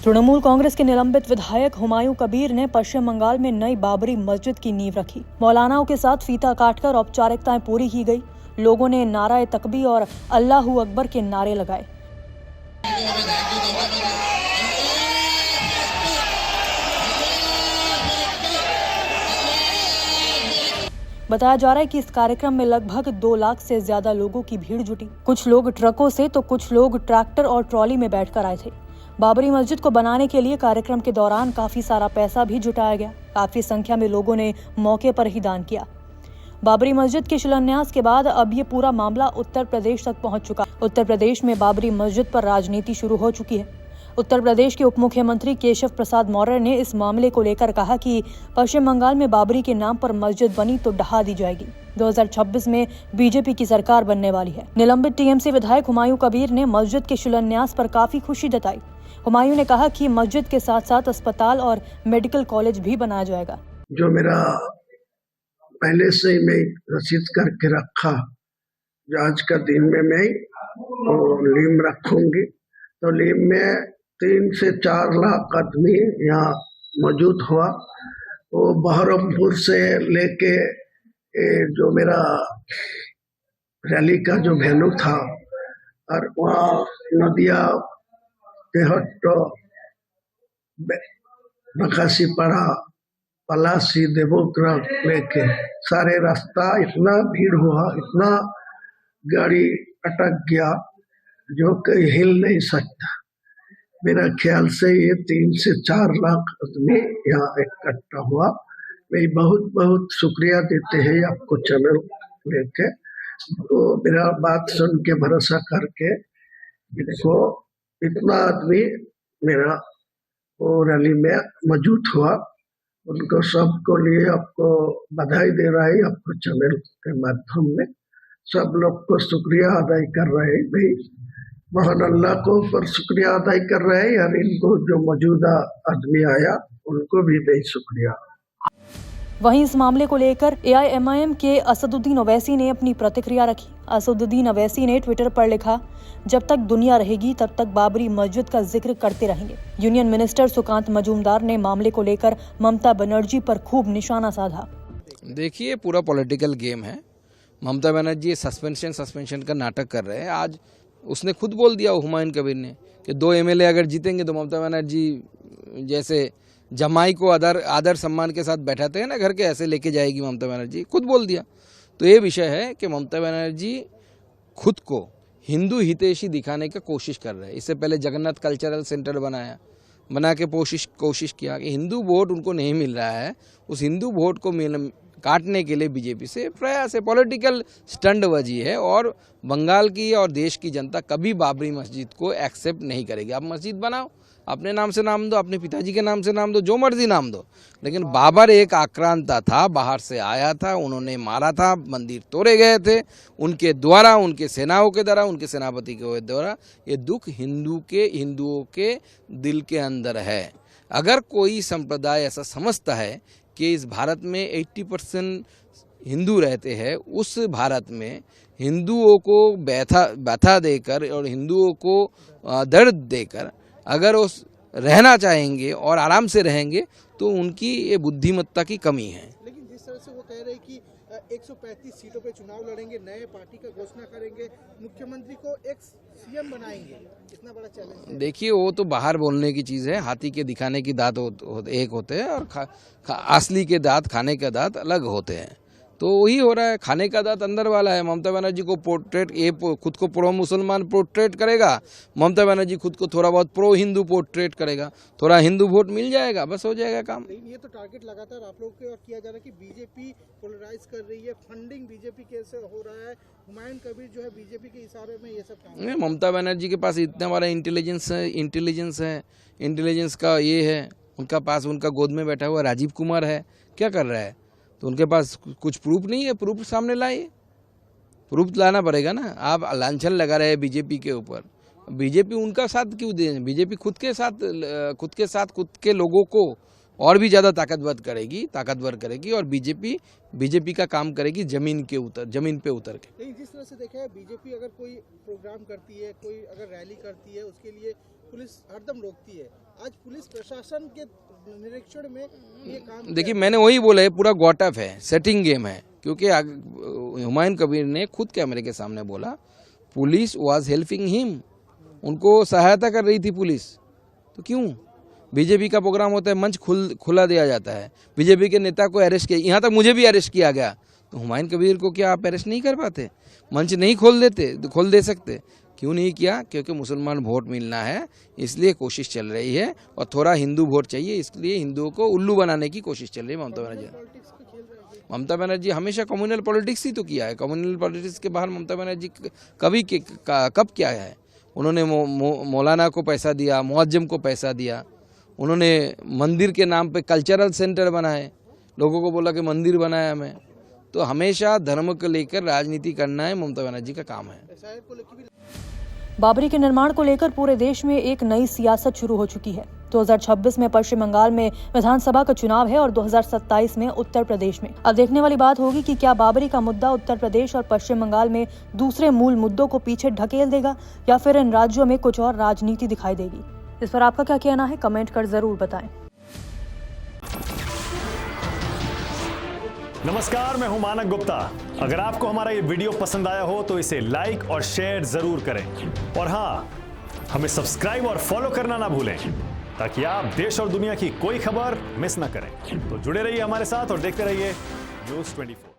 तृणमूल कांग्रेस के निलंबित विधायक हुमायूं कबीर ने पश्चिम बंगाल में नई बाबरी मस्जिद की नींव रखी। मौलानाओं के साथ फीता काटकर औपचारिकताएं पूरी की गई। लोगों ने नारा तकबीर और अल्लाहू अकबर के नारे लगाए। बताया जा रहा है कि इस कार्यक्रम में लगभग 2 लाख से ज्यादा लोगों की भीड़ जुटी। कुछ लोग ट्रकों से तो कुछ लोग ट्रैक्टर और ट्रॉली में बैठकर आए थे। बाबरी मस्जिद को बनाने के लिए कार्यक्रम के दौरान काफी सारा पैसा भी जुटाया गया। काफी संख्या में लोगों ने मौके पर ही दान किया। बाबरी मस्जिद के शिलान्यास के बाद अब ये पूरा मामला उत्तर प्रदेश तक पहुंच चुका। उत्तर प्रदेश में बाबरी मस्जिद पर राजनीति शुरू हो चुकी है। उत्तर प्रदेश के उप मुख्यमंत्री केशव प्रसाद मौर्य ने इस मामले को लेकर कहा कि पश्चिम बंगाल में बाबरी के नाम पर मस्जिद बनी तो ढहा दी जाएगी। 2026 में बीजेपी की सरकार बनने वाली है। निलंबित टीएमसी विधायक हुमायूं कबीर ने मस्जिद के शिलान्यास पर काफी खुशी जताई। हुमायूं ने कहा कि मस्जिद के साथ साथ अस्पताल और मेडिकल कॉलेज भी बनाया जाएगा। जो मेरा पहले से ही मैं रसीद करके रखा, जो आज का दिन में मैं लीम रखूंगी, तो लीम में 3 से 4 लाख आदमी यहाँ मौजूद हुआ। वो बहरमपुर से लेके जो मेरा रैली का जो वेन्यू था, और वहाँ नदिया तेहट्टो नकाशीपाड़ा पलासी देवोग्राम लेके सारे रास्ता इतना भीड़ हुआ, इतना गाड़ी अटक गया जो कहीं हिल नहीं सकता। मेरा ख्याल से ये 3 से 4 लाख आदमी यहाँ इकट्ठा हुआ। मैं बहुत बहुत शुक्रिया देते हैं आपको चैनल लेके, तो मेरा बात सुन के भरोसा करके इनको इतना आदमी मेरा वो रैली में मौजूद हुआ। उनको सबको लिए आपको बधाई दे रहा है, आपको चैनल के माध्यम में सब लोग को शुक्रिया अदा कर रहे हैं। भाई महान अल्लाह को पर शुक्रिया अदा कर रहे हैं, और इनको जो मौजूदा आदमी आया उनको भी भाई शुक्रिया। वहीं इस मामले को लेकर AIMIM के असदुद्दीन ओवैसी ने अपनी प्रतिक्रिया रखी। असदुद्दीन ओवैसी ने ट्विटर पर लिखा, जब तक दुनिया रहेगी तब तक बाबरी मस्जिद का जिक्र करते रहेंगे। यूनियन मिनिस्टर सुकांत मजूमदार ने मामले को लेकर ममता बनर्जी पर खूब निशाना साधा। देखिए, पूरा पॉलिटिकल गेम है। ममता बनर्जी सस्पेंशन का नाटक कर रहे हैं। आज उसने खुद बोल दिया, हुमायूं कबीर ने, कि 2 MLA अगर जीतेंगे तो ममता बनर्जी जैसे जमाई को आदर सम्मान के साथ बैठाते हैं ना घर के, ऐसे लेके जाएगी ममता बनर्जी। खुद बोल दिया। तो ये विषय है कि ममता बनर्जी खुद को हिंदू हितैषी दिखाने की कोशिश कर रहे हैं। इससे पहले जगन्नाथ कल्चरल सेंटर बना के कोशिश किया कि हिंदू वोट उनको नहीं मिल रहा है, उस हिंदू वोट को काटने के लिए बीजेपी से प्रयास है, पॉलिटिकल स्टंटबाजी है। और बंगाल की और देश की जनता कभी बाबरी मस्जिद को एक्सेप्ट नहीं करेगी। आप मस्जिद बनाओ, अपने नाम से नाम दो, अपने पिताजी के नाम से नाम दो, जो मर्जी नाम दो, लेकिन बाबर एक आक्रांता था, बाहर से आया था, उन्होंने मारा था, मंदिर तोड़े गए थे उनके द्वारा, उनके सेनाओं के द्वारा, उनके सेनापति के द्वारा। ये दुख हिंदुओं के दिल के अंदर है। अगर कोई संप्रदाय ऐसा समझता है कि इस भारत में 80% हिंदू रहते हैं, उस भारत में हिंदुओं को व्यथा देकर और हिंदुओं को दर्द देकर अगर वो रहना चाहेंगे और आराम से रहेंगे, तो उनकी ये बुद्धिमत्ता की कमी है। लेकिन जिस तरह से वो कह रहे हैं कि 135 सीटों पे चुनाव लड़ेंगे, नए पार्टी का घोषणा करेंगे, मुख्यमंत्री को एक्स CM बनाएंगे, इतना बड़ा चैलेंज है। देखिए, वो तो बाहर बोलने की चीज़ है। हाथी के दिखाने की दांत एक होते हैं और असली के दांत, खाने के दांत अलग होते हैं। तो वही हो रहा है, खाने का दांत अंदर वाला है। ममता बनर्जी को खुद को प्रो मुसलमान पोर्ट्रेट करेगा, ममता बनर्जी खुद को थोड़ा बहुत प्रो हिंदू पोर्ट्रेट करेगा, थोड़ा हिंदू वोट मिल जाएगा, बस हो जाएगा काम। लेकिन ये तो टारगेट लगातार आप लोग के और किया जा रहा है कि बीजेपी पोलराइज कर रही है, फंडिंग बीजेपी कैसे हो रहा है, हुमायूं कबीर जो है बीजेपी के इशारे में ये सब काम नहीं, ममता बनर्जी के पास इतना बड़ा इंटेलिजेंस है, इंटेलिजेंस का ये है, उनका पास उनका गोद में बैठा हुआ राजीव कुमार है, क्या कर रहा है? तो उनके पास कुछ प्रूफ नहीं है। प्रूफ सामने लाइए, प्रूफ लाना पड़ेगा ना। आप लांछन लगा रहे हैं बीजेपी के ऊपर। बीजेपी उनका साथ क्यों दे? बीजेपी खुद के लोगों को और भी ज़्यादा ताकतवर करेगी और बीजेपी का काम करेगी जमीन पे उतर के। लेकिन जिस तरह से देखा है, बीजेपी अगर कोई प्रोग्राम करती है, कोई अगर रैली करती है, उसके लिए पुलिस हरदम रोकती है। आज पुलिस प्रशासन के निरीक्षण में ये काम देखिए मैंने वही बोला है, पूरा गॉटअप है, सेटिंग गेम है, क्योंकि हुमायूं कबीर ने खुद कैमरे के सामने बोला पुलिस वाज हेल्पिंग हिम, उनको सहायता कर रही थी पुलिस। तो क्यों बीजेपी का प्रोग्राम होता है, मंच खुला दिया जाता है, बीजेपी के नेता को अरेस्ट किया, यहाँ तक मुझे भी अरेस्ट किया गया, तो हुमायूं कबीर को क्या आप अरेस्ट नहीं कर पाते? मंच नहीं खोल दे सकते? क्यों नहीं किया? क्योंकि मुसलमान वोट मिलना है, इसलिए कोशिश चल रही है, और थोड़ा हिंदू वोट चाहिए, इसलिए हिंदुओं को उल्लू बनाने की कोशिश चल रही है ममता बनर्जी। ममता बनर्जी हमेशा कम्युनल पॉलिटिक्स ही तो किया है। कम्युनल पॉलिटिक्स के बाहर ममता बनर्जी कब क्या है? उन्होंने मौलाना को पैसा दिया, मुअज्जम को पैसा दिया, उन्होंने मंदिर के नाम पे कल्चरल सेंटर बनाए, लोगों को बोला कि मंदिर बनाया हमें। तो हमेशा धर्म को लेकर राजनीति करना है ममता बनर्जी का काम है। बाबरी के निर्माण को लेकर पूरे देश में एक नई सियासत शुरू हो चुकी है। 2026 में पश्चिम बंगाल में विधानसभा का चुनाव है और 2027 में उत्तर प्रदेश में। अब देखने वाली बात होगी कि क्या बाबरी का मुद्दा उत्तर प्रदेश और पश्चिम बंगाल में दूसरे मूल मुद्दों को पीछे ढकेल देगा या फिर इन राज्यों में कुछ और राजनीति दिखाई देगी। इस पर आपका क्या कहना है, कमेंट कर जरूर बताएं। नमस्कार, मैं हूं मानक गुप्ता। अगर आपको हमारा ये वीडियो पसंद आया हो तो इसे लाइक और शेयर जरूर करें, और हाँ, हमें सब्सक्राइब और फॉलो करना ना भूलें ताकि आप देश और दुनिया की कोई खबर मिस ना करें। तो जुड़े रहिए हमारे साथ और देखते रहिए न्यूज़ 24।